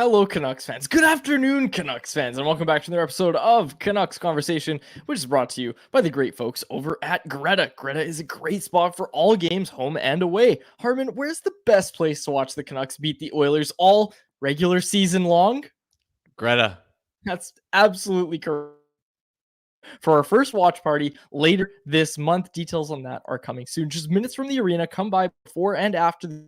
Hello, Canucks fans. Good afternoon, Canucks fans, and welcome back to another episode of Canucks Conversation, which is brought to you by the great folks over at Greta. Greta is a great spot for all games, home and away. Harman, where's the best place to watch the Canucks beat the Oilers all regular season long? Greta. That's absolutely correct. For our first watch party later this month, details on that are coming soon. Just minutes from the arena, come by before and after the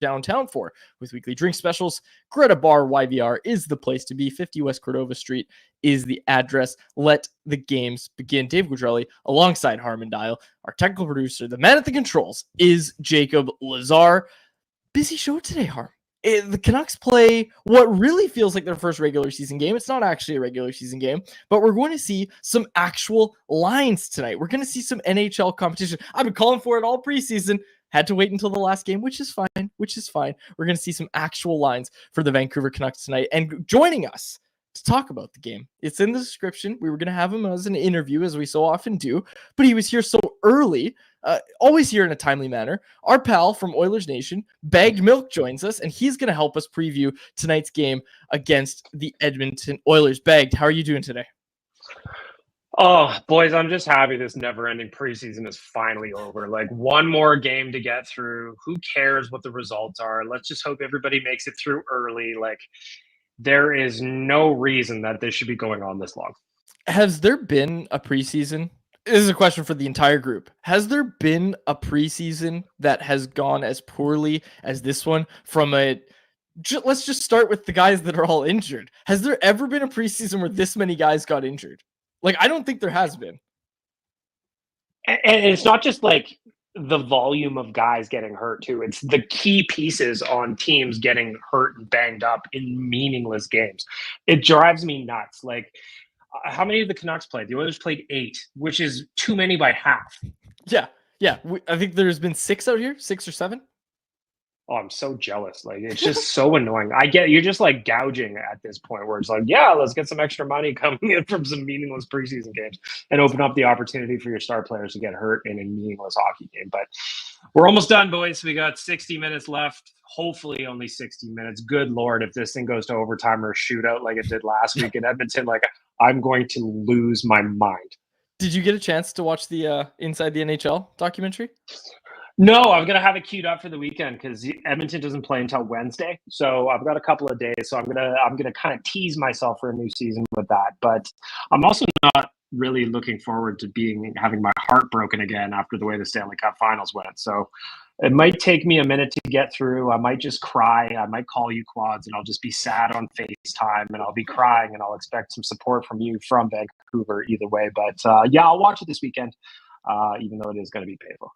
downtown for with weekly drink specials. Greta Bar YVR is the place to be. 50 West Cordova Street is the address. Let the games begin. Dave Guidrelli alongside Harman Dial. Our technical producer, the man at the controls, is Jacob Lazar. Busy show today, Harm. The Canucks play what really feels like their first regular season game. It's not actually a regular season game, but we're going to see some actual lines tonight. We're going to see some NHL competition. I've been calling for it all preseason. Had to wait until the last game, which is fine. We're going to see some actual lines for the Vancouver Canucks tonight. And joining us to talk about the game, it's in the description. We were going to have him as an interview, as we so often do, but he was here so early, always here in a timely manner. Our pal from Oilers Nation, Bagged Milk, joins us, and he's going to help us preview tonight's game against the Edmonton Oilers. Bagged, how are you doing today? Oh, boys, I'm just happy this never-ending preseason is finally over. Like, one more game to get through. Who cares what the results are? Let's just hope everybody makes it through early. Like, there is no reason that this should be going on this long. Has there been a preseason? This is a question for the entire group. Has there been a preseason that has gone as poorly as this one from a... Let's just start with the guys that are all injured. Has there ever been a preseason where this many guys got injured? Like, I don't think there has been. And it's not just like the volume of guys getting hurt too. It's the key pieces on teams getting hurt and banged up in meaningless games. It drives me nuts. Like, how many of the Canucks played? The Oilers played 8, which is too many by half. Yeah. I think there's been 6 out here, 6 or 7. Oh, I'm so jealous. Like, it's just so annoying. I get you're just like gouging at this point where it's like, yeah, let's get some extra money coming in from some meaningless preseason games and open up the opportunity for your star players to get hurt in a meaningless hockey game. But we're almost done, boys. We got 60 minutes left. Hopefully only 60 minutes. Good Lord, if this thing goes to overtime or shootout like it did last week in Edmonton, like, I'm going to lose my mind. Did you get a chance to watch the Inside the NHL documentary? No, I'm going to have it queued up for the weekend because Edmonton doesn't play until Wednesday. So I've got a couple of days. So I'm gonna kind of tease myself for a new season with that. But I'm also not really looking forward to having my heart broken again after the way the Stanley Cup Finals went. So it might take me a minute to get through. I might just cry. I might call you quads and I'll just be sad on FaceTime and I'll be crying and I'll expect some support from you from Vancouver either way. But yeah, I'll watch it this weekend, even though it is going to be painful.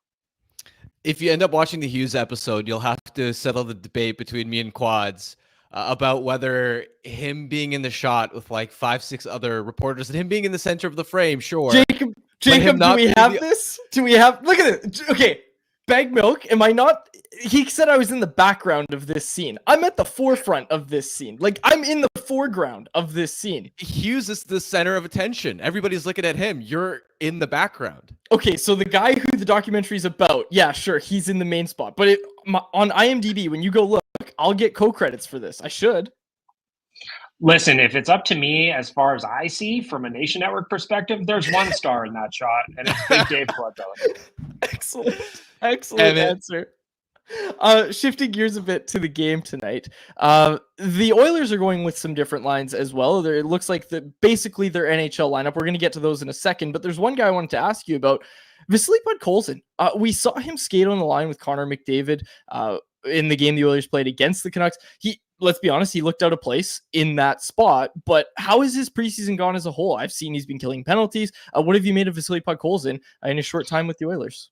If you end up watching the Hughes episode, you'll have to settle the debate between me and Quads about whether him being in the shot with like 5-6 other reporters and him being in the center of the frame, sure. Jacob, do we have this? Do we have... Look at it. Okay, Bag Milk, am I not... He said I was in the background of this scene. I'm at the forefront of this scene. Like, I'm in the foreground of this scene. Hughes is the center of attention. Everybody's looking at him. You're in the background. Okay, so the guy who the documentary is about, yeah, sure, he's in the main spot. But on IMDb, when you go look, I'll get co-credits for this. I should. Listen, if it's up to me, as far as I see from a Nation Network perspective, there's one star in that shot, and it's Big Dave Podkolzin. Excellent answer. Shifting gears a bit to the game tonight, the Oilers are going with some different lines as well. It looks like basically their NHL lineup. We're going to get to those in a second, but there's one guy I wanted to ask you about, Vili Podkolzin. We saw him skate on the line with Connor McDavid in the game the Oilers played against the Canucks. Let's be honest, he looked out of place in that spot, but how has his preseason gone as a whole? I've seen he's been killing penalties. What have you made of Vili Podkolzin in a short time with the Oilers?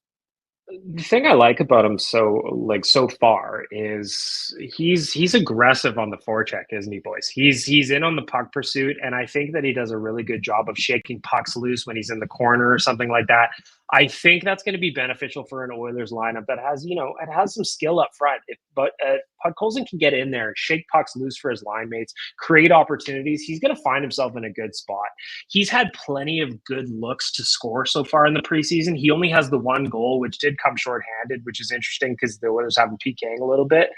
The thing I like about him so far is he's aggressive on the forecheck, isn't he, boys? He's in on the puck pursuit, and I think that he does a really good job of shaking pucks loose when he's in the corner or something like that. I think that's going to be beneficial for an Oilers lineup that has, it has some skill up front. But Podkolzin can get in there and shake pucks loose for his line mates, create opportunities. He's going to find himself in a good spot. He's had plenty of good looks to score so far in the preseason. He only has the one goal, which did come shorthanded, which is interesting because the Oilers have been PKing a little bit.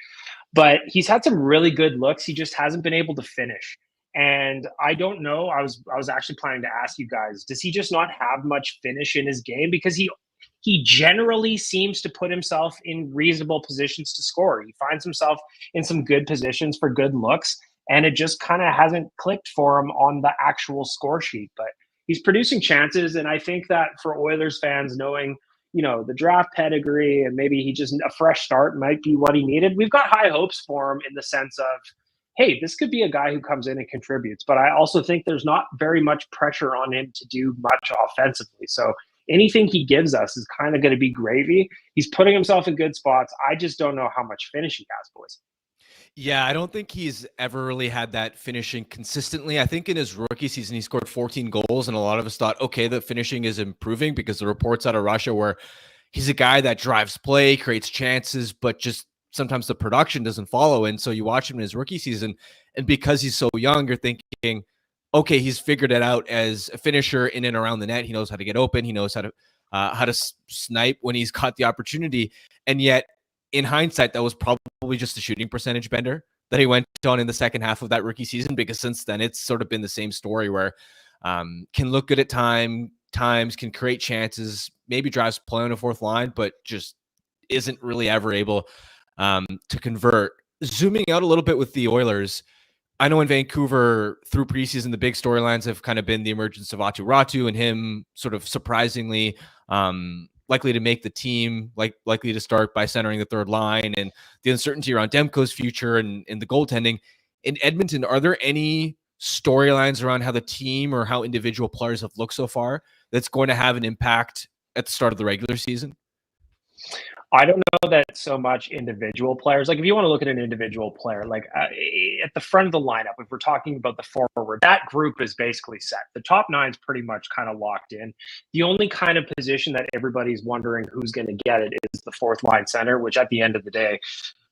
but he's had some really good looks. He just hasn't been able to finish. And I don't know. I was actually planning to ask you guys, does he just not have much finish in his game? Because he generally seems to put himself in reasonable positions to score. He finds himself in some good positions for good looks, and it just kind of hasn't clicked for him on the actual score sheet. But he's producing chances, and I think that for Oilers fans, knowing the draft pedigree and maybe a fresh start might be what he needed. We've got high hopes for him in the sense of, hey, this could be a guy who comes in and contributes. But I also think there's not very much pressure on him to do much offensively. So anything he gives us is kind of going to be gravy. He's putting himself in good spots. I just don't know how much finish he has, boys. Yeah, I don't think he's ever really had that finishing consistently. I think in his rookie season, he scored 14 goals, and a lot of us thought, okay, the finishing is improving because the reports out of Russia where he's a guy that drives play, creates chances, but just sometimes the production doesn't follow. And so you watch him in his rookie season, and because he's so young, you're thinking, okay, he's figured it out as a finisher in and around the net. He knows how to get open. He knows how to snipe when he's caught the opportunity. And yet, in hindsight, that was probably just a shooting percentage bender that he went on in the second half of that rookie season, because since then it's sort of been the same story where can look good at times, can create chances, maybe drives play on a fourth line, but just isn't really ever able to convert. Zooming out a little bit with the Oilers, I know in Vancouver through preseason, the big storylines have kind of been the emergence of Aatu Ratu and him sort of surprisingly likely to make the team, likely to start by centering the third line, and the uncertainty around Demko's future and the goaltending. In Edmonton, are there any storylines around how the team or how individual players have looked so far that's going to have an impact at the start of the regular season? I don't know that so much individual players. Like if you want to look at an individual player, like at the front of the lineup, if we're talking about the forward, that group is basically set. The top nine's pretty much kind of locked in. The only kind of position that everybody's wondering who's going to get it is the fourth line center, which at the end of the day,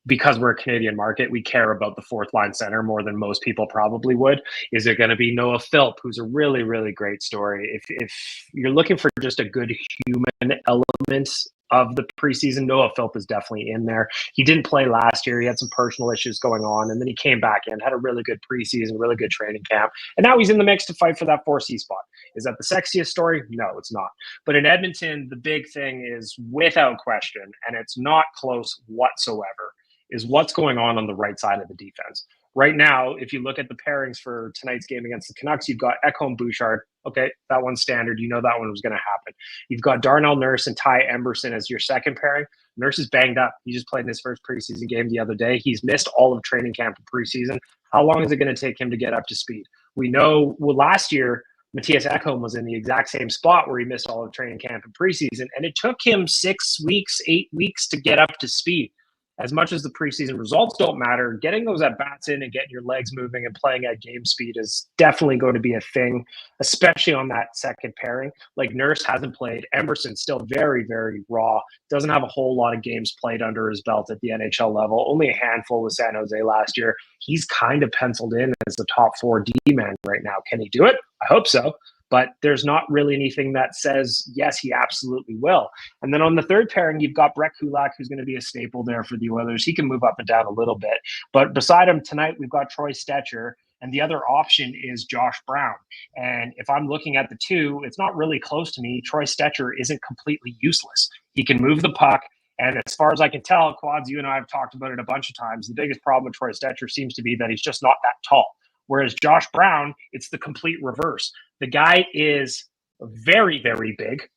because we're a Canadian market, we care about the fourth line center more than most people probably would. Is it going to be Noah Philp, who's a really, really great story? If you're looking for just a good human element of the preseason, Noah Philp is definitely in there. He didn't play last year. He had some personal issues going on, and then he came back in, had a really good preseason, really good training camp, and now he's in the mix to fight for that 4C spot. Is that the sexiest story? No, it's not. But in Edmonton, the big thing is, without question, and it's not close whatsoever, is what's going on the right side of the defense. Right now, if you look at the pairings for tonight's game against the Canucks, you've got Ekholm Bouchard. Okay, that one's standard. You know that one was going to happen. You've got Darnell Nurse and Ty Emberson as your second pairing. Nurse is banged up. He just played in his first preseason game the other day. He's missed all of training camp and preseason. How long is it going to take him to get up to speed? We know, last year, Matthias Ekholm was in the exact same spot where he missed all of training camp and preseason, and it took him 6 weeks, 8 weeks to get up to speed. As much as the preseason results don't matter, getting those at-bats in and getting your legs moving and playing at game speed is definitely going to be a thing, especially on that second pairing. Like Nurse hasn't played. Emerson's still very, very raw. Doesn't have a whole lot of games played under his belt at the NHL level. Only a handful with San Jose last year. He's kind of penciled in as the top 4 D-man right now. Can he do it? I hope so. But there's not really anything that says, yes, he absolutely will. And then on the third pairing, you've got Brett Kulak, who's going to be a staple there for the Oilers. He can move up and down a little bit. But beside him tonight, we've got Troy Stecher. And the other option is Josh Brown. And if I'm looking at the two, it's not really close to me. Troy Stecher isn't completely useless. He can move the puck. And as far as I can tell, Quads, you and I have talked about it a bunch of times. The biggest problem with Troy Stecher seems to be that he's just not that tall. Whereas Josh Brown, it's the complete reverse. The guy is very, very big,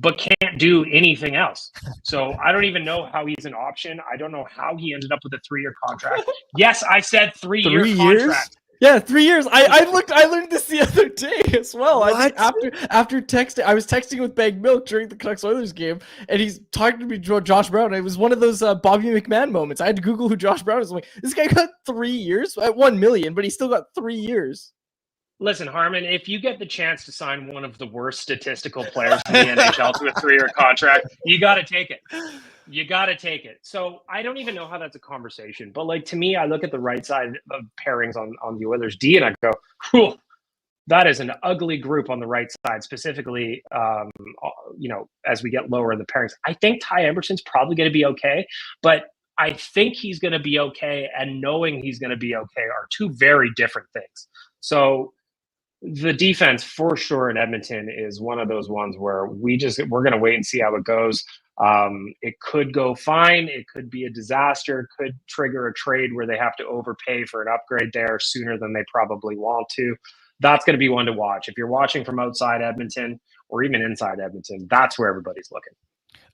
but can't do anything else. So I don't even know how he's an option. I don't know how he ended up with a 3-year contract. Yes, I said 3-year 3 contract. years? Yeah, 3 years. I learned this the other day as well. What? I think after texting, I was texting with Bag Milk during the Canucks Oilers game, and he's talking to me, Josh Brown. It was one of those Bobby McMahon moments. I had to Google who Josh Brown is. I'm like, this guy got 3 years at $1 million, but he still got 3 years. Listen, Harman, if you get the chance to sign one of the worst statistical players in the NHL to a 3-year contract, you got to take it. You got to take it. So I don't even know how that's a conversation. But like, to me, I look at the right side of pairings on the Oilers D and I go, whew, that is an ugly group on the right side, specifically, as we get lower in the pairings. I think Ty Emberson's probably going to be okay. But I think he's going to be okay and knowing he's going to be okay are two very different things. So the defense for sure in Edmonton is one of those ones where we're going to wait and see how it goes. It could go fine. It could be a disaster, could trigger a trade where they have to overpay for an upgrade there sooner than they probably want to. That's going to be one to watch. If you're watching from outside Edmonton or even inside Edmonton, that's where everybody's looking.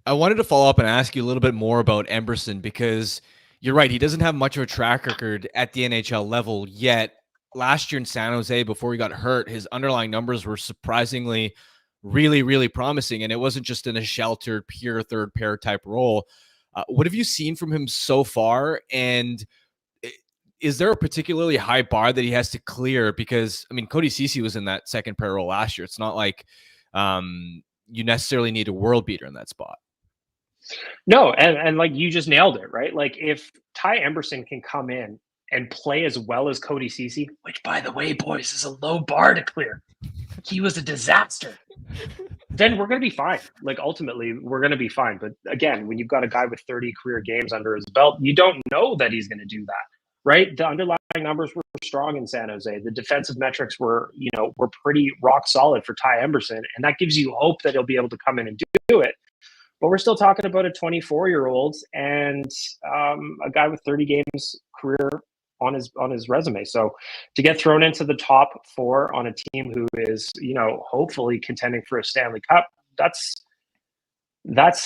I wanted to follow up and ask you a little bit more about Emberson, because you're right. He doesn't have much of a track record at the NHL level yet. Last year in San Jose, before he got hurt, his underlying numbers were surprisingly really, really promising. And it wasn't just in a sheltered, pure third pair type role. What have you seen from him so far? And is there a particularly high bar that he has to clear? Because, I mean, Cody Ceci was in that second pair role last year. It's not like you necessarily need a world beater in that spot. No, and like you just nailed it, right? Like if Ty Emberson can come in and play as well as Cody Ceci, which by the way, boys, is a low bar to clear. He was a disaster. Then we're going to be fine. Like ultimately, we're going to be fine. But again, when you've got a guy with 30 career games under his belt, you don't know that he's going to do that, right? The underlying numbers were strong in San Jose. The defensive metrics were pretty rock solid for Ty Emberson, and that gives you hope that he'll be able to come in and do it. But we're still talking about a 24-year-old and a guy with 30 games career on his resume. So to get thrown into the top four on a team who is, hopefully contending for a Stanley Cup,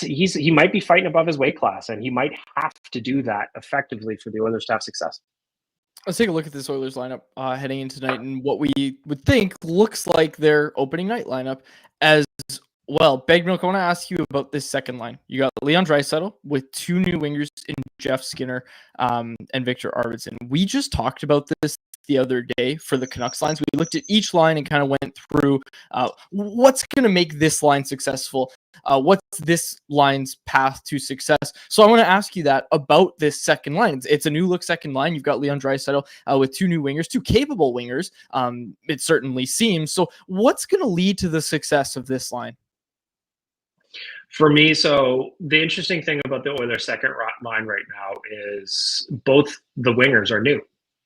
he might be fighting above his weight class, and he might have to do that effectively for the Oilers to have success. Let's take a look at this Oilers lineup heading into tonight, and what we would think looks like their opening night lineup as well. Beg Milk, I want to ask you about this second line. You got Leon Draisaitl with two new wingers in Jeff Skinner and Victor Arvidsson. We just talked about this the other day for the Canucks lines. We looked at each line and kind of went through what's going to make this line successful. What's this line's path to success? So I want to ask you that about this second line. It's a new look second line. You've got Leon Draisaitl with two new wingers, two capable wingers. It certainly seems. So what's going to lead to the success of this line? For me, so the interesting thing about the Oilers second line right now is both the wingers are new,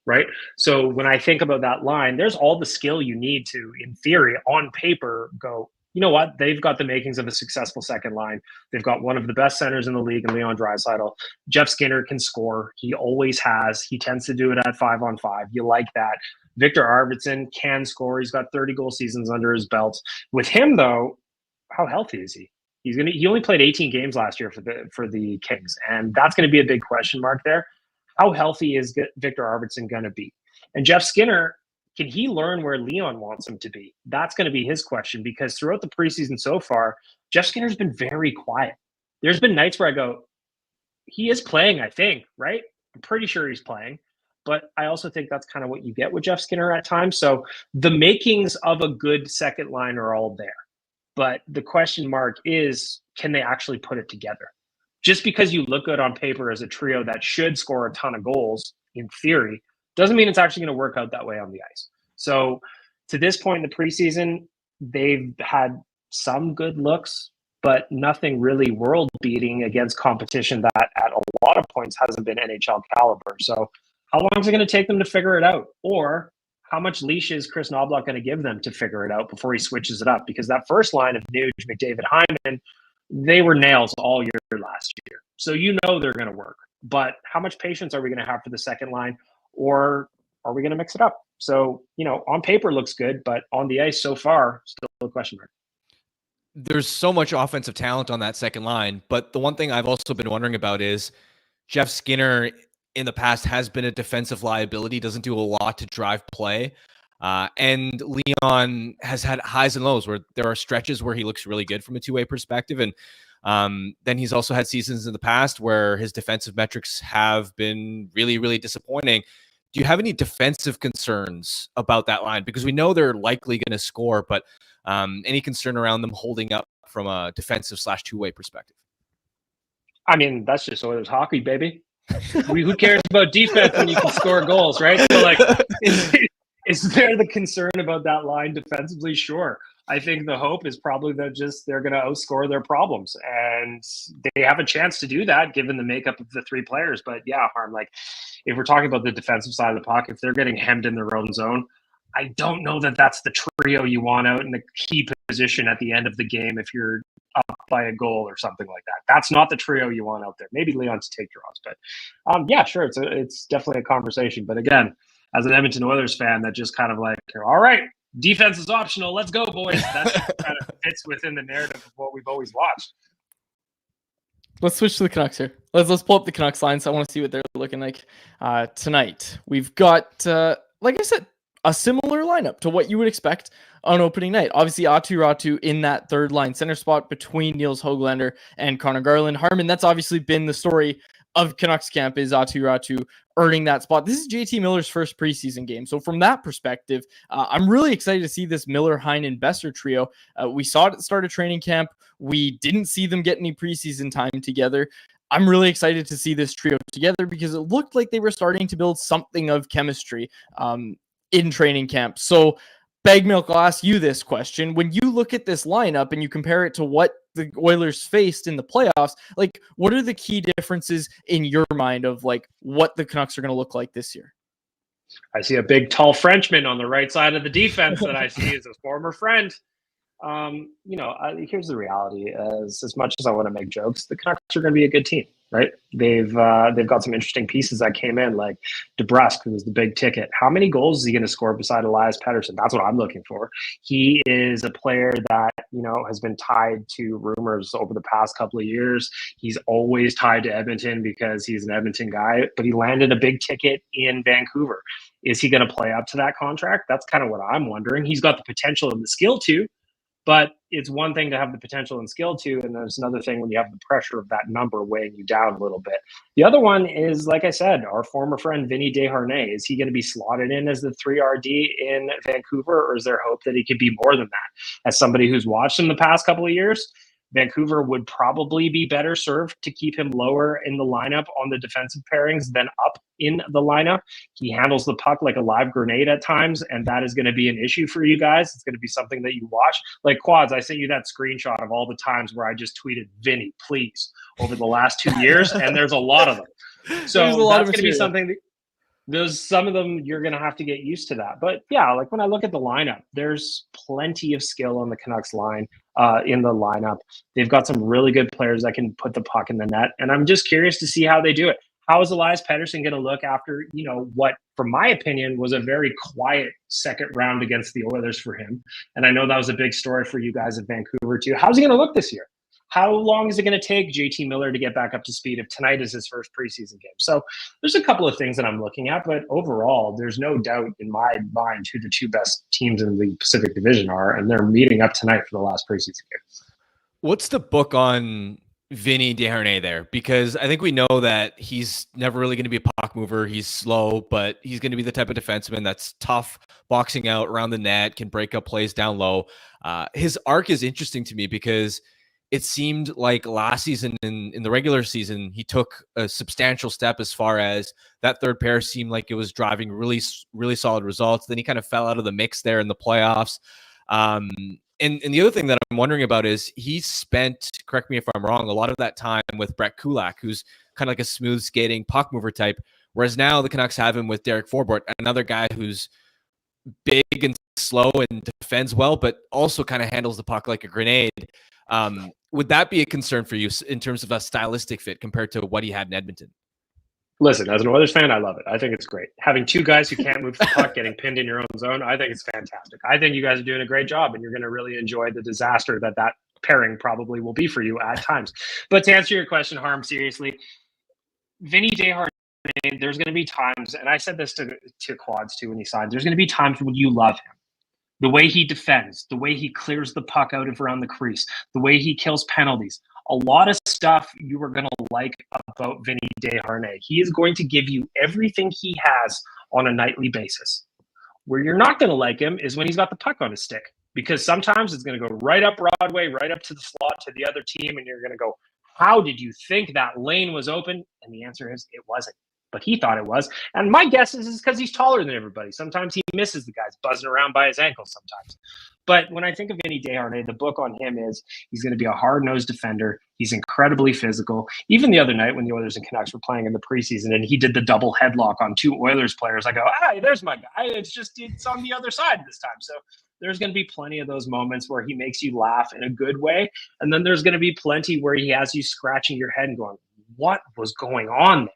right? So when I think about that line, there's all the skill you need to, in theory, on paper, go, you know what? They've got the makings of a successful second line. They've got one of the best centers in the league in Leon Draisaitl. Jeff Skinner can score. He always has. He tends to do it at 5-on-5. You like that. Victor Arvidsson can score. He's got 30 goal seasons under his belt. With him, though, how healthy is he? He only played 18 games last year for the Kings, and that's going to be a big question mark there. How healthy is Victor Arvidsson going to be? And Jeff Skinner, can he learn where Leon wants him to be? That's going to be his question, because throughout the preseason so far, Jeff Skinner's been very quiet. There's been nights where I go, he is playing, I think, right? I'm pretty sure he's playing. But I also think that's kind of what you get with Jeff Skinner at times. So the makings of a good second line are all there. But the question mark is, can they actually put it together? Just because you look good on paper as a trio that should score a ton of goals, in theory, doesn't mean it's actually going to work out that way on the ice. So to this point in the preseason, they've had some good looks, but nothing really world-beating against competition that at a lot of points hasn't been NHL caliber. So how long is it going to take them to figure it out? Or how much leash is Chris Knobloch going to give them to figure it out before he switches it up? Because that first line of Nuge, McDavid, Hyman, they were nails all year last year. So they're going to work. But how much patience are we going to have for the second line? Or are we going to mix it up? So, on paper looks good, but on the ice so far, still a question mark. There's so much offensive talent on that second line. But the one thing I've also been wondering about is Jeff Skinner in the past has been a defensive liability, doesn't do a lot to drive play. And Leon has had highs and lows where there are stretches where he looks really good from a two-way perspective. And then he's also had seasons in the past where his defensive metrics have been really, really disappointing. Do you have any defensive concerns about that line? Because we know they're likely going to score, but any concern around them holding up from a defensive / two-way perspective? I mean, that's just Oilers hockey, baby. Who cares about defense when you can score goals, right? So, is there the concern about that line defensively? Sure. I think the hope is probably that they're going to outscore their problems, and they have a chance to do that given the makeup of the three players. But yeah, Harm, like if we're talking about the defensive side of the puck, if they're getting hemmed in their own zone, I don't know that that's the trio you want out in the key position at the end of the game if you're up by a goal or something like that. That's not the trio you want out there. Maybe Leon to take draws, but yeah, sure, it's definitely a conversation. But again, as an Edmonton Oilers fan, that just kind of like, all right, defense is optional. Let's go, boys. That kind of fits within the narrative of what we've always watched. Let's switch to the Canucks here. Let's pull up the Canucks lines. I want to see what they're looking like tonight. We've got, like I said, a similar lineup to what you would expect on opening night. Obviously, Aatu Ratu in that third line center spot between Niels Höglander and Connor Garland. Harman, that's obviously been the story of Canucks camp, is Aatu Ratu earning that spot. This is JT Miller's first preseason game. So from that perspective, I'm really excited to see this Miller, Heinen, Besser trio. We saw it at the start of training camp. We didn't see them get any preseason time together. I'm really excited to see this trio together because it looked like they were starting to build something of chemistry in training camp. So, Bagmilk, I'll ask you this question. When you look at this lineup and you compare it to what the Oilers faced in the playoffs, like, what are the key differences in your mind of, like, what the Canucks are going to look like this year? I see a big, tall Frenchman on the right side of the defense that I see as a former friend. Here's the reality. As much as I want to make jokes, the Canucks are going to be a good team, right? They've got some interesting pieces that came in, like DeBrusk, who was the big ticket. How many goals is he going to score beside Elias Pettersson? That's what I'm looking for. He is a player that, has been tied to rumors over the past couple of years. He's always tied to Edmonton because he's an Edmonton guy, but he landed a big ticket in Vancouver. Is he going to play up to that contract? That's kind of what I'm wondering. He's got the potential and the skill to. But it's one thing to have the potential and skill to, and there's another thing when you have the pressure of that number weighing you down a little bit. The other one is, like I said, our former friend Vili Podkolzin. Is he going to be slotted in as the 3RD in Vancouver, or is there hope that he could be more than that? As somebody who's watched him the past couple of years, Vancouver would probably be better served to keep him lower in the lineup on the defensive pairings than up in the lineup. He handles the puck like a live grenade at times, and that is going to be an issue for you guys. It's going to be something that you watch. Like Quads, I sent you that screenshot of all the times where I just tweeted Vinny, please, over the last 2 years, and there's a lot of them. So that's going to be something that some of them you're going to have to get used to that. But yeah, like when I look at the lineup, there's plenty of skill on the Canucks line in the lineup. They've got some really good players that can put the puck in the net. And I'm just curious to see how they do it. How is Elias Pettersson going to look after, what, from my opinion, was a very quiet second round against the Oilers for him? And I know that was a big story for you guys in Vancouver too. How's he going to look this year? How long is it going to take JT Miller to get back up to speed if tonight is his first preseason game? So there's a couple of things that I'm looking at, but overall, there's no doubt in my mind who the two best teams in the Pacific Division are, and they're meeting up tonight for the last preseason game. What's the book on Vili Podkolzin there? Because I think we know that he's never really going to be a puck mover. He's slow, but he's going to be the type of defenseman that's tough, boxing out around the net, can break up plays down low. His arc is interesting to me because it seemed like last season in the regular season, he took a substantial step as far as that third pair seemed like it was driving really, really solid results. Then he kind of fell out of the mix there in the playoffs. And the other thing that I'm wondering about is he spent, correct me if I'm wrong, a lot of that time with Brett Kulak, who's kind of like a smooth skating puck mover type. Whereas now the Canucks have him with Derek Forbort, another guy who's big and slow and defends well, but also kind of handles the puck like a grenade. Would that be a concern for you in terms of a stylistic fit compared to what he had in Edmonton? Listen, as an Oilers fan, I love it. I think it's great. Having two guys who can't move the puck getting pinned in your own zone, I think it's fantastic. I think you guys are doing a great job, and you're going to really enjoy the disaster that pairing probably will be for you at times. But to answer your question, Harm, seriously, Vinny Desharnais, there's going to be times, and I said this to Quads too when he signed, there's going to be times when you love him. The way he defends, the way he clears the puck out of around the crease, the way he kills penalties. A lot of stuff you are going to like about Vinny Desharnais. He is going to give you everything he has on a nightly basis. Where you're not going to like him is when he's got the puck on his stick. Because sometimes it's going to go right up Broadway, right up to the slot to the other team, and you're going to go, how did you think that lane was open? And the answer is it wasn't. But he thought it was. And my guess is because he's taller than everybody. Sometimes he misses the guys buzzing around by his ankles sometimes. But when I think of Vinny Desharnais, the book on him is he's going to be a hard-nosed defender. He's incredibly physical. Even the other night when the Oilers and Canucks were playing in the preseason and he did the double headlock on two Oilers players, I go, hey, there's my guy. It's on the other side this time. So there's going to be plenty of those moments where he makes you laugh in a good way. And then there's going to be plenty where he has you scratching your head and going, what was going on there?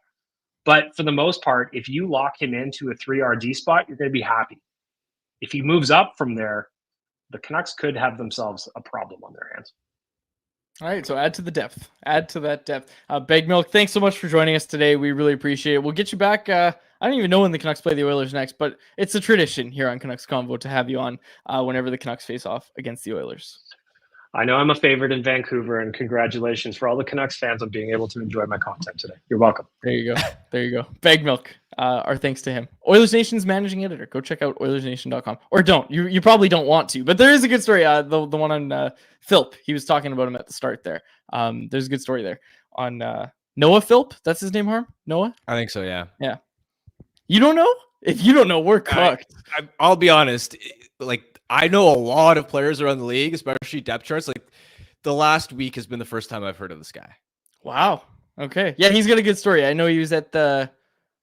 But for the most part, if you lock him into a 3RD spot, you're going to be happy. If he moves up from there, the Canucks could have themselves a problem on their hands. All right, so add to the depth. Add to that depth. Bag Milk, thanks so much for joining us today. We really appreciate it. We'll get you back. I don't even know when the Canucks play the Oilers next, but it's a tradition here on Canucks Convo to have you on whenever the Canucks face off against the Oilers. I know I'm a favorite in Vancouver, and congratulations for all the Canucks fans on being able to enjoy my content today. You're welcome. There you go. There you go. Bag Milk, our thanks to him. Oilers Nation's managing editor. Go check out OilersNation.com. Or don't. You probably don't want to, but there is a good story. The one on Philp. He was talking about him at the start there. There's a good story there on Noah Philp. That's his name, Harm? Noah? I think so, yeah. Yeah. You don't know? If you don't know, we're cooked. I'll be honest. Like, I know a lot of players around the league, especially depth charts. Like, the last week has been the first time I've heard of this guy. Wow. Okay. Yeah, he's got a good story. I know he was at the...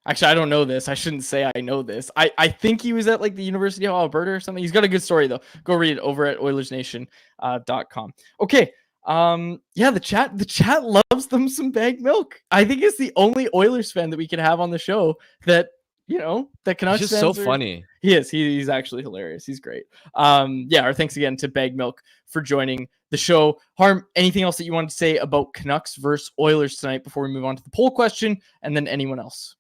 Actually, I don't know this. I shouldn't say I know this. I think he was at like the University of Alberta or something. He's got a good story, though. Go read it over at OilersNation.com. Okay. Yeah, the chat loves them some Bag Milk. I think it's the only Oilers fan that we can have on the show that, that Canucks He's just so funny. He is. He's actually hilarious. He's great. Yeah, our thanks again to Bag Milk for joining the show. Harm, anything else that you wanted to say about Canucks versus Oilers tonight before we move on to the poll question and then anyone else?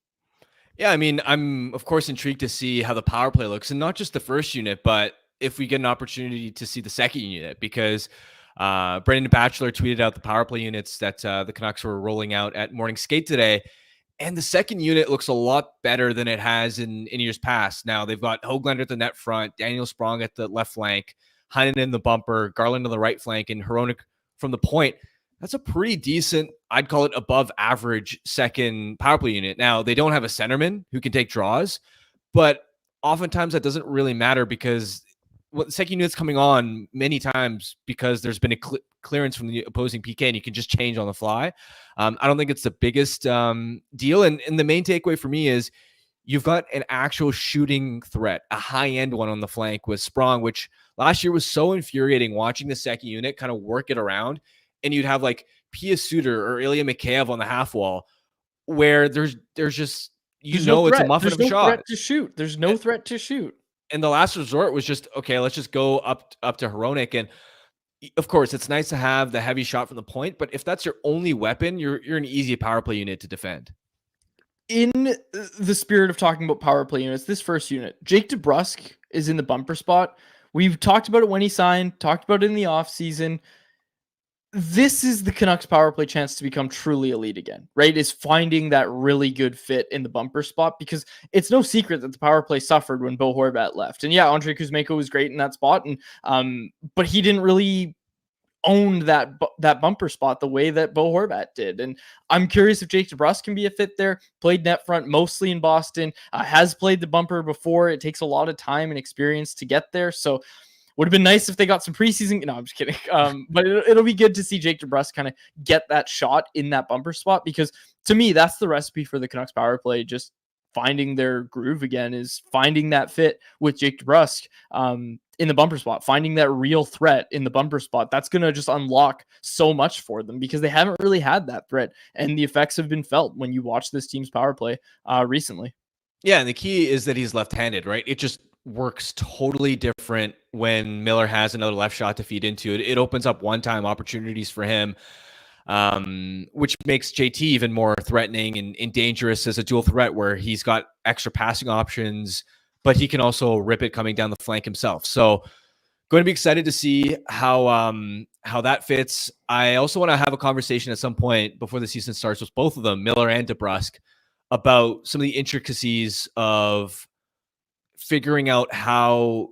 Yeah, I mean, I'm of course intrigued to see how the power play looks, and not just the first unit, but if we get an opportunity to see the second unit, because Brendan Batchelor tweeted out the power play units that the Canucks were rolling out at morning skate today. And the second unit looks a lot better than it has in years past. Now they've got Höglander at the net front, Daniel Sprong at the left flank, Heinen in the bumper, Garland on the right flank, and Hronek from the point. That's a pretty decent, I'd call it above average second power play unit. Now they don't have a centerman who can take draws, but oftentimes that doesn't really matter because the second unit's coming on many times because there's been a clearance from the opposing PK and you can just change on the fly. I don't think it's the biggest deal. And the main takeaway for me is you've got an actual shooting threat, a high-end one on the flank with Sprong, which last year was so infuriating watching the second unit kind of work it around. And you'd have like Pia Suter or Ilya Mikheyev on the half wall where there's just, it's a muffin of a shot. Threat to shoot. There's no threat to shoot. And the last resort was just, okay, let's just go up to Hronek. And of course, it's nice to have the heavy shot from the point, but if that's your only weapon, you're an easy power play unit to defend. In the spirit of talking about power play units, this first unit, Jake DeBrusk is in the bumper spot. We've talked about it when he signed, talked about it in the offseason. This is the Canucks power play chance to become truly elite again, right? Is finding that really good fit in the bumper spot, because it's no secret that the power play suffered when Bo Horvat left. And yeah, Andrei Kuzmenko was great in that spot, and but he didn't really own that bumper spot the way that Bo Horvat did. And I'm curious if Jake DeBrusk can be a fit there. Played net front mostly in Boston, has played the bumper before. It takes a lot of time and experience to get there. So would have been nice if they got some preseason. No, I'm just kidding. But it'll be good to see Jake DeBrusk kind of get that shot in that bumper spot, because to me, that's the recipe for the Canucks power play. Just finding their groove again is finding that fit with Jake DeBrusk in the bumper spot, finding that real threat in the bumper spot. That's going to just unlock so much for them because they haven't really had that threat. And the effects have been felt when you watch this team's power play recently. Yeah, and the key is that he's left-handed, right? It just works totally different when Miller has another left shot to feed into. It opens up one-time opportunities for him, which makes JT even more threatening and dangerous as a dual threat where he's got extra passing options, but he can also rip it coming down the flank himself. So going to be excited to see how that fits. I also want to have a conversation at some point before the season starts with both of them, Miller and DeBrusk, about some of the intricacies of figuring out how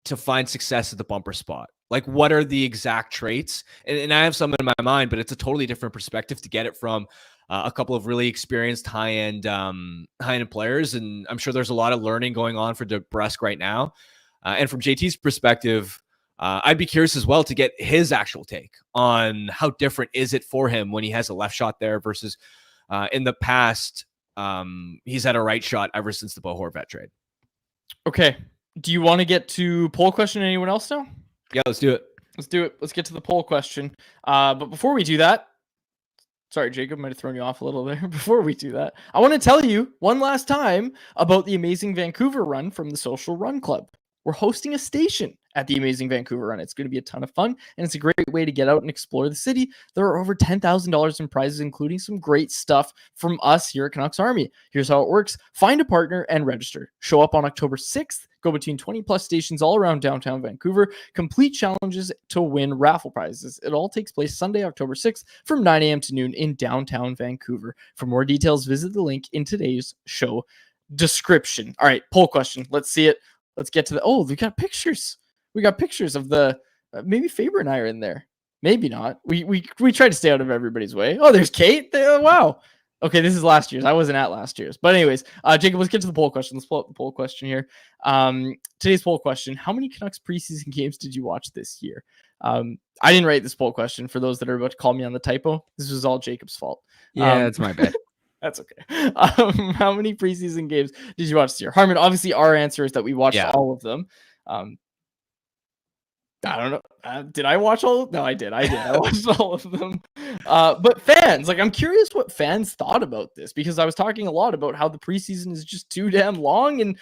to find success at the bumper spot. Like, what are the exact traits? And I have some in my mind, but it's a totally different perspective to get it from a couple of really experienced high-end players. And I'm sure there's a lot of learning going on for DeBrusk right now. And from JT's perspective, I'd be curious as well to get his actual take on how different is it for him when he has a left shot there versus in the past. He's had a right shot ever since the Bo Horvat trade. Okay. Do you want to get to poll question? Anyone else now? Yeah, let's do it. Let's do it. Let's get to the poll question. But before we do that, sorry, Jacob, might have thrown you off a little there. Before we do that, I want to tell you one last time about the Amazing Vancouver Run from the Social Run Club. We're hosting a station at the Amazing Vancouver Run. It's going to be a ton of fun, and it's a great way to get out and explore the city. There are over $10,000 in prizes, including some great stuff from us here at Canucks Army. Here's how it works. Find a partner and register. Show up on October 6th. Go between 20 plus stations all around downtown Vancouver. Complete challenges to win raffle prizes. It all takes place Sunday, October 6th from 9 a.m. to noon in downtown Vancouver. For more details, visit the link in today's show description. All right, poll question. Let's see it. Let's get to the, we got pictures. We got pictures of the, maybe Faber and I are in there. Maybe not. We try to stay out of everybody's way. Oh, there's Kate. Wow. Okay, this is last year's. I wasn't at last year's. But anyways, Jacob, let's get to the poll question. Let's pull up the poll question here. Today's poll question, how many Canucks preseason games did you watch this year? I didn't write this poll question for those that are about to call me on the typo. This was all Jacob's fault. Yeah, it's my bad. That's okay. How many preseason games did you watch this year? Harman, obviously our answer is that we watched all of them. I don't know. Did I watch all? No, I did. I watched all of them. But fans, I'm curious what fans thought about this, because I was talking a lot about how the preseason is just too damn long, and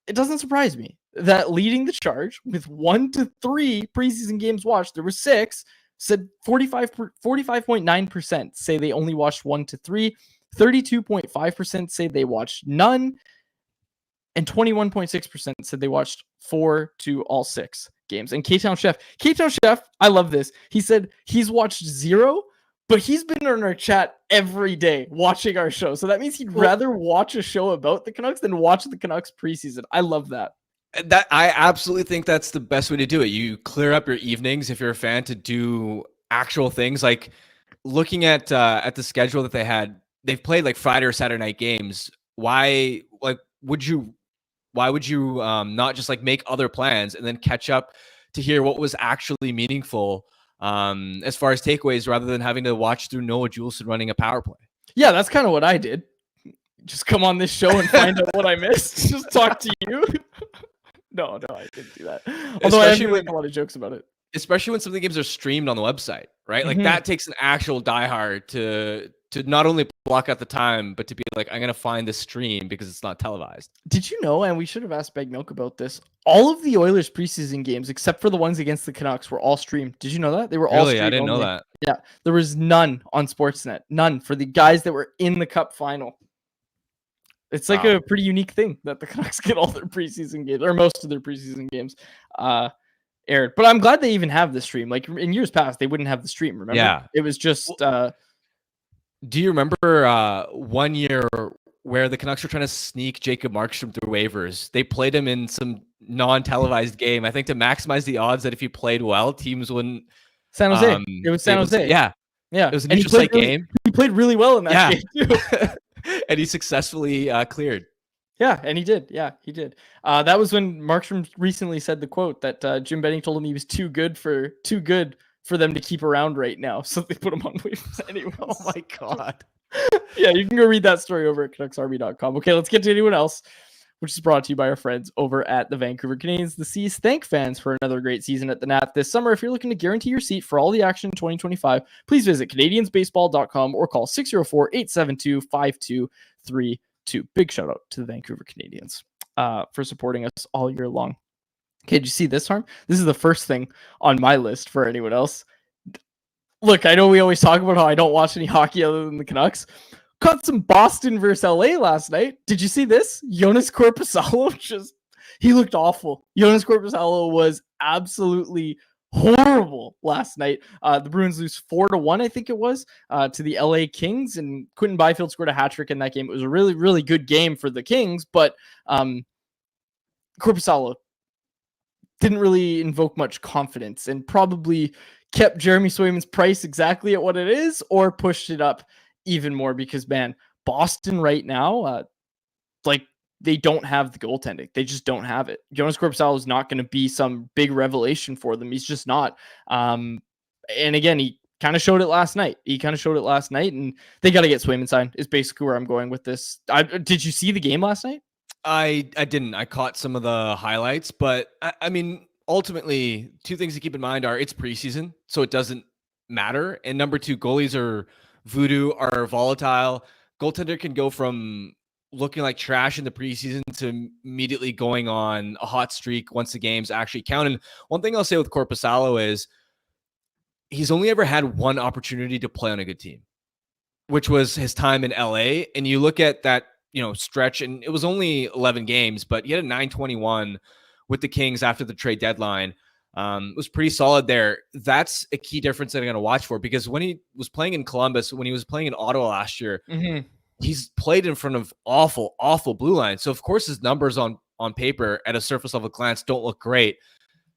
it doesn't surprise me that leading the charge with 1 to 3 preseason games watched, there were 6, said 45.9% say they only watched 1 to 3, 32.5% say they watched none, and 21.6% said they watched 4 to all 6 games. And K-Town Chef, I love this. He said he's watched 0, but he's been in our chat every day watching our show. So that means he'd rather watch a show about the Canucks than watch the Canucks preseason. I love that. I absolutely think that's the best way to do it. You clear up your evenings if you're a fan to do actual things, like looking at the schedule that they had. They've played Friday or Saturday night games. Why would you not just make other plans and then catch up to hear what was actually meaningful as far as takeaways, rather than having to watch through Noah Juleson running a power play? Yeah, that's kind of what I did. Just come on this show and find out what I missed. Just talk to you. No, I didn't do that. Although I make a lot of jokes about it. Especially when some of the games are streamed on the website, right? That takes an actual diehard to not only block out the time, but to be I'm going to find this stream because it's not televised. Did you know, and we should have asked Bag Milk about this, all of the Oilers preseason games, except for the ones against the Canucks, were all streamed. Did you know that? They were all streamed. I didn't only. know that. Yeah, there was none on Sportsnet. None for the guys that were in the Cup final. It's a pretty unique thing that the Canucks get all their preseason games, or most of their preseason games, aired. But I'm glad they even have the stream. In years past, they wouldn't have the stream, remember? Yeah. It was just... do you remember 1 year where the Canucks were trying to sneak Jacob Markstrom through waivers? They played him in some non-televised game, I think, to maximize the odds that if he played well, teams wouldn't... San Jose. It was San Jose. Yeah. It was a neutral site game. He played really well in that game, too. And he successfully cleared. Yeah, and he did. Yeah, he did. That was when Markstrom recently said the quote that Jim Benning told him he was too good for them to keep around right now, so they put him on waivers anyway. Oh my god. Yeah, you can go read that story over at CanucksArmy.com. Okay, let's get to anyone else, which is brought to you by our friends over at the Vancouver Canadians. The Seas thank fans for another great season at the Nat this summer. If you're looking to guarantee your seat for all the action in 2025, please visit CanadiansBaseball.com or call 604-872-5232. Big shout out to the Vancouver Canadians for supporting us all year long. Okay, did you see this, Harm? This is the first thing on my list for anyone else. Look, I know we always talk about how I don't watch any hockey other than the Canucks. Caught some Boston versus LA last night. Did you see this? Jonas Korpisalo he looked awful. Jonas Korpisalo was absolutely horrible last night. The Bruins lose 4-1, I think it was, to the LA Kings, and Quentin Byfield scored a hat trick in that game. It was a really, really good game for the Kings, but Korpisalo didn't really invoke much confidence and probably kept Jeremy Swayman's price exactly at what it is, or pushed it up even more, because, man, Boston right now, they don't have the goaltending. They just don't have it. Jonas Korpisalo is not going to be some big revelation for them. He's just not. And again, he kind of showed it last night. And they got to get Swayman signed is basically where I'm going with this. Did you see the game last night? I didn't. I caught some of the highlights, but I mean, ultimately, two things to keep in mind are it's preseason, so it doesn't matter. And number two, goalies are voodoo, are volatile. Goaltender can go from looking like trash in the preseason to immediately going on a hot streak once the games actually count. And one thing I'll say with Korpisalo is he's only ever had one opportunity to play on a good team, which was his time in LA. And you look at that, stretch, and it was only 11 games, but he had a 921 with the Kings after the trade deadline. It was pretty solid there. That's a key difference that I'm going to watch for, because when he was playing in Columbus, when he was playing in Ottawa last year, he's played in front of awful, awful blue lines. So of course his numbers on paper at a surface level glance don't look great.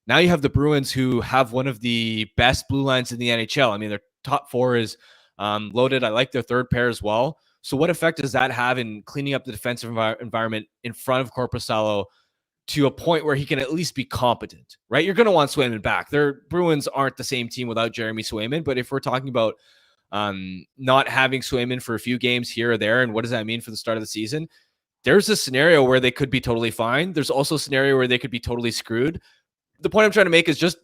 Now you have the Bruins, who have one of the best blue lines in the NHL. I mean, their top four is loaded. I like their third pair as well. So what effect does that have in cleaning up the defensive environment in front of Korpisalo to a point where he can at least be competent, right? You're going to want Swayman back. Their Bruins aren't the same team without Jeremy Swayman, but if we're talking about not having Swayman for a few games here or there, and what does that mean for the start of the season? There's a scenario where they could be totally fine. There's also a scenario where they could be totally screwed. The point I'm trying to make is just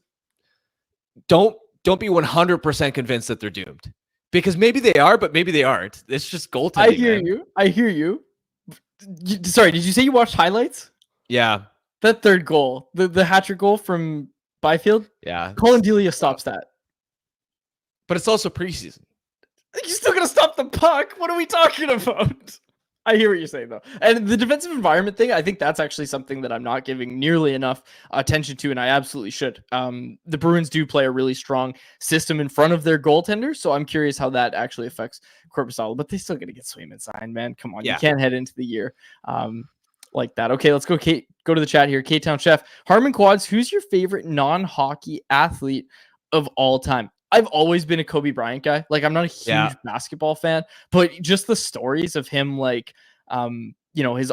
don't be 100% convinced that they're doomed, because maybe they are, but maybe they aren't. It's just goaltending. I hear you. Sorry, did you say you watched highlights? Yeah. That third goal, the hat-trick goal from Byfield. Yeah. Colin Delia stops that. But it's also preseason. You're still going to stop the puck. What are we talking about? I hear what you're saying, though. And the defensive environment thing, I think that's actually something that I'm not giving nearly enough attention to, and I absolutely should. The Bruins do play a really strong system in front of their goaltenders, so I'm curious how that actually affects Korpisalo. But they still got to get Swayman signed, man. Come on, You can't head into the year like that. Okay, let's go to the chat here. K-Town Chef. Harman Quads, who's your favorite non-hockey athlete of all time? I've always been a Kobe Bryant guy. Like, I'm not a huge basketball fan, but just the stories of him, like, his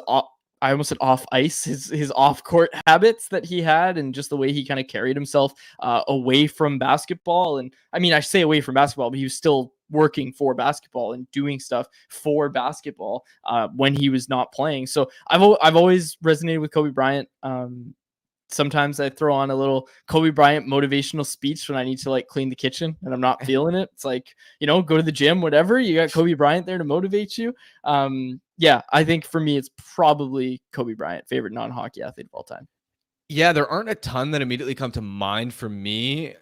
I almost said off ice, his off court habits that he had, and just the way he kind of carried himself away from basketball. And I mean, I say away from basketball, but he was still working for basketball and doing stuff for basketball when he was not playing. So I've always resonated with Kobe Bryant. Sometimes I throw on a little Kobe Bryant motivational speech when I need to, like, clean the kitchen and I'm not feeling it. It's like, go to the gym, whatever. You got Kobe Bryant there to motivate you. I think for me, it's probably Kobe Bryant, favorite non-hockey athlete of all time. Yeah, there aren't a ton that immediately come to mind for me.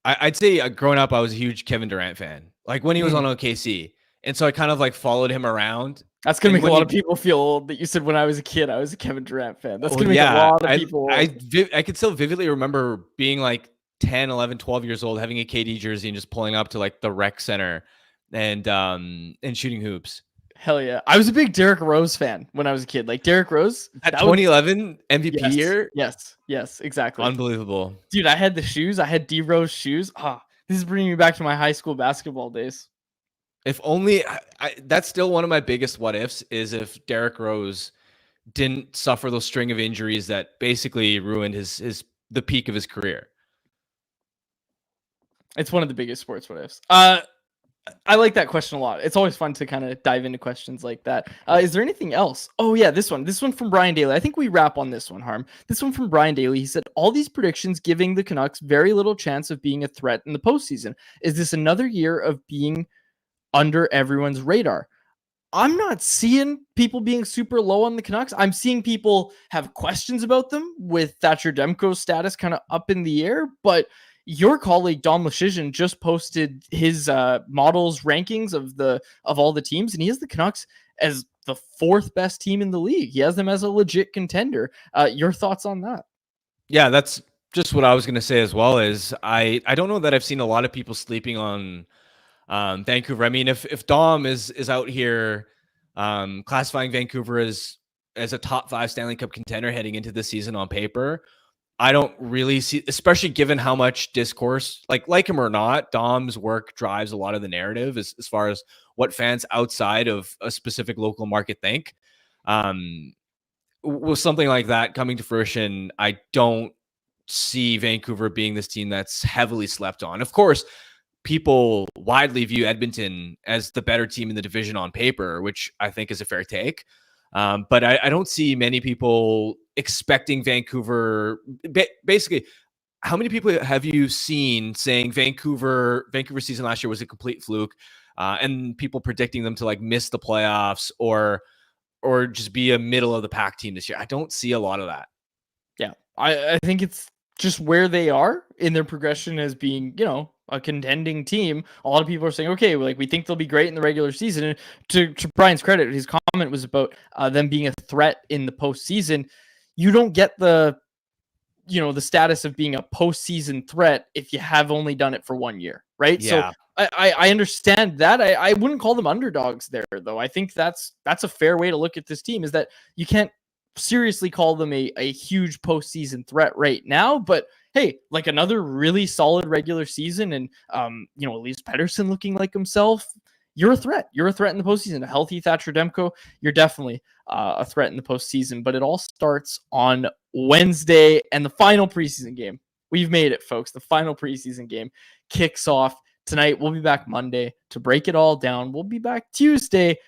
I'd say growing up, I was a huge Kevin Durant fan, like when he was on OKC. And so I kind of like followed him around. That's going to make a lot of people feel old that you said when I was a kid, I was a Kevin Durant fan. That's going to make a lot of people old. I could still vividly remember being like 10, 11, 12 years old, having a KD jersey and just pulling up to like the rec center and shooting hoops. Hell yeah. I was a big Derrick Rose fan when I was a kid. Like Derrick Rose. That 2011 MVP year? Yes, exactly. Unbelievable. Dude, I had the shoes. I had D Rose shoes. This is bringing me back to my high school basketball days. If only that's still one of my biggest what ifs is if Derrick Rose didn't suffer those string of injuries that basically ruined the peak of his career. It's one of the biggest sports what ifs. I like that question a lot. It's always fun to kind of dive into questions like that. Is there anything else? Oh yeah, this one from Brian Daly. I think we wrap on this one, Harm. This one from Brian Daly. He said, all these predictions giving the Canucks very little chance of being a threat in the postseason. Is this another year of being under everyone's radar? I'm not seeing people being super low on the Canucks. I'm seeing people have questions about them with Thatcher Demko's status kind of up in the air. But your colleague Dom Luszczyszyn just posted his models rankings of all the teams, and he has the Canucks as the fourth best team in the league. He has them as a legit contender. Your thoughts on that? Yeah, that's just what I was going to say as well. Is I don't know that I've seen a lot of people sleeping on Vancouver. I mean, if Dom is out here classifying Vancouver as a top 5 Stanley Cup contender heading into this season on paper, I don't really see, especially given how much discourse, like him or not, Dom's work drives a lot of the narrative as far as what fans outside of a specific local market think. with something like that coming to fruition, I don't see Vancouver being this team that's heavily slept on. Of course, people widely view Edmonton as the better team in the division on paper, which I think is a fair take. But I don't see many people expecting Vancouver. Basically, how many people have you seen saying Vancouver season last year was a complete fluke, and people predicting them to like miss the playoffs or just be a middle of the pack team this year? I don't see a lot of that. Yeah, I think it's just where they are in their progression as being, you know, a contending team. A lot of people are saying, okay, like we think they'll be great in the regular season. And to Brian's credit, his comment was about them being a threat in the postseason. You don't get the, you know, the status of being a postseason threat if you have only done it for 1 year, right? Yeah. So I understand that. I wouldn't call them underdogs there, though. I think that's a fair way to look at this team, is that you can't seriously call them a huge postseason threat right now, but hey, like another really solid regular season, and you know, Elias Pettersson looking like himself, you're a threat. You're a threat in the postseason. A healthy Thatcher Demko, you're definitely a threat in the postseason. But it all starts on Wednesday, and the final preseason game. We've made it, folks. The final preseason game kicks off tonight. We'll be back Monday to break it all down. We'll be back Tuesday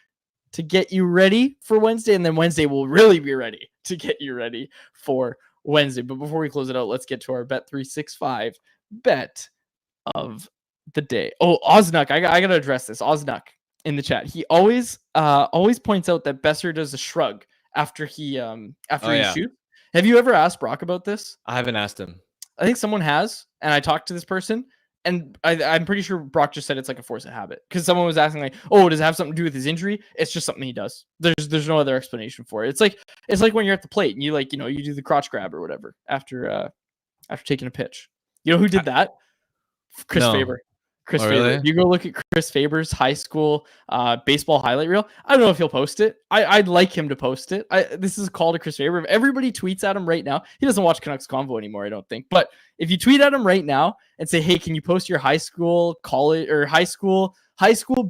to get you ready for Wednesday, and then Wednesday we'll really be ready to get you ready for Wednesday. But before we close it out, let's get to our Bet365 bet of the day. Oh, Oznuck, I gotta address this. Oznuck in the chat, he always points out that Besser does a shrug after he shoots. Have you ever asked Brock about this? I haven't asked him. I think someone has, and I talked to this person, and I'm pretty sure Brock just said it's like a force of habit, because someone was asking like, oh, does it have something to do with his injury? It's just something he does. There's no other explanation for it. It's like when you're at the plate and you, like, you know, you do the crotch grab or whatever after taking a pitch. You know who did that? Chris Faber. Chris Faber. Really? You go look at Chris Faber's high school baseball highlight reel. I don't know if he'll post it. I'd like him to post it. This is a call to Chris Faber. If everybody tweets at him right now, he doesn't watch Canucks Convo anymore, I don't think. But if you tweet at him right now and say, hey, can you post your high school, college, or high school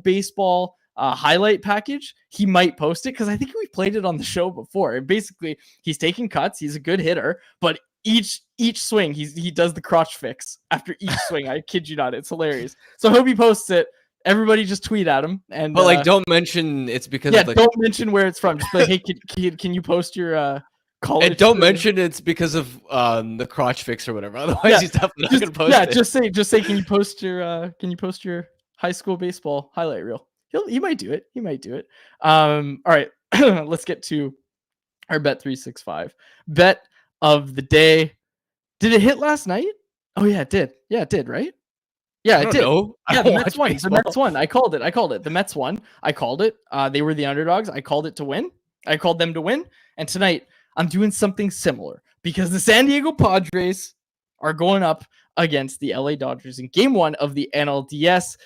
baseball highlight package, he might post it, because I think we played it on the show before. And basically, he's taking cuts. He's a good hitter, but each swing he does the crotch fix after each swing. I kid you not, it's hilarious. So I hope he posts it. Everybody just tweet at him, and but like, don't mention it's because of don't mention where it's from. Just like, hey, can you post your college? And don't mention it's because of the crotch fix or whatever. Otherwise, he's definitely not gonna post it. Just say can you post your high school baseball highlight reel? He might do it. All right, let's get to our Bet365 bet of the day. Did it hit last night? Oh yeah, it did. Yeah, it did, right? Yeah, it did. Yeah, the Mets won. The Mets won. I called it. The Mets won. I called it. They were the underdogs. I called it to win. I called them to win. And tonight I'm doing something similar, because the San Diego Padres are going up against the LA Dodgers in game 1 of the NLDS.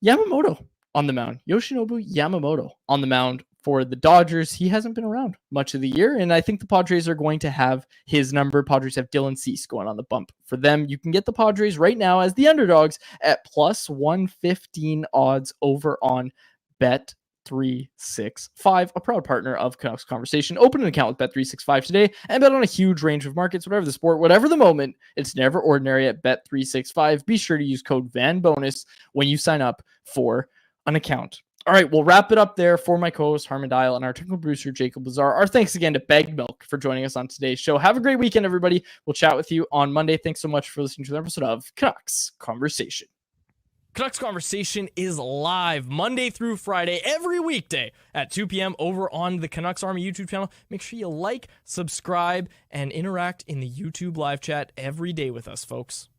Yamamoto on the mound. Yoshinobu Yamamoto on the mound for the Dodgers. He hasn't been around much of the year, and I think the Padres are going to have his number. Padres have Dylan Cease going on the bump for them. You can get the Padres right now as the underdogs at plus 115 odds over on Bet365, a proud partner of Canucks Conversation. Open an account with Bet365 today and bet on a huge range of markets, whatever the sport, whatever the moment. It's never ordinary at Bet365. Be sure to use code VANBONUS when you sign up for an account. All right, we'll wrap it up there. For my co-host Harman Dial and our technical producer Jacob Lazar, our thanks again to Bag Milk for joining us on today's show. Have a great weekend, everybody. We'll chat with you on Monday. Thanks so much for listening to the episode of Canucks Conversation. Canucks Conversation is live Monday through Friday, every weekday at 2 p.m. over on the Canucks Army YouTube channel. Make sure you like, subscribe, and interact in the YouTube live chat every day with us, folks.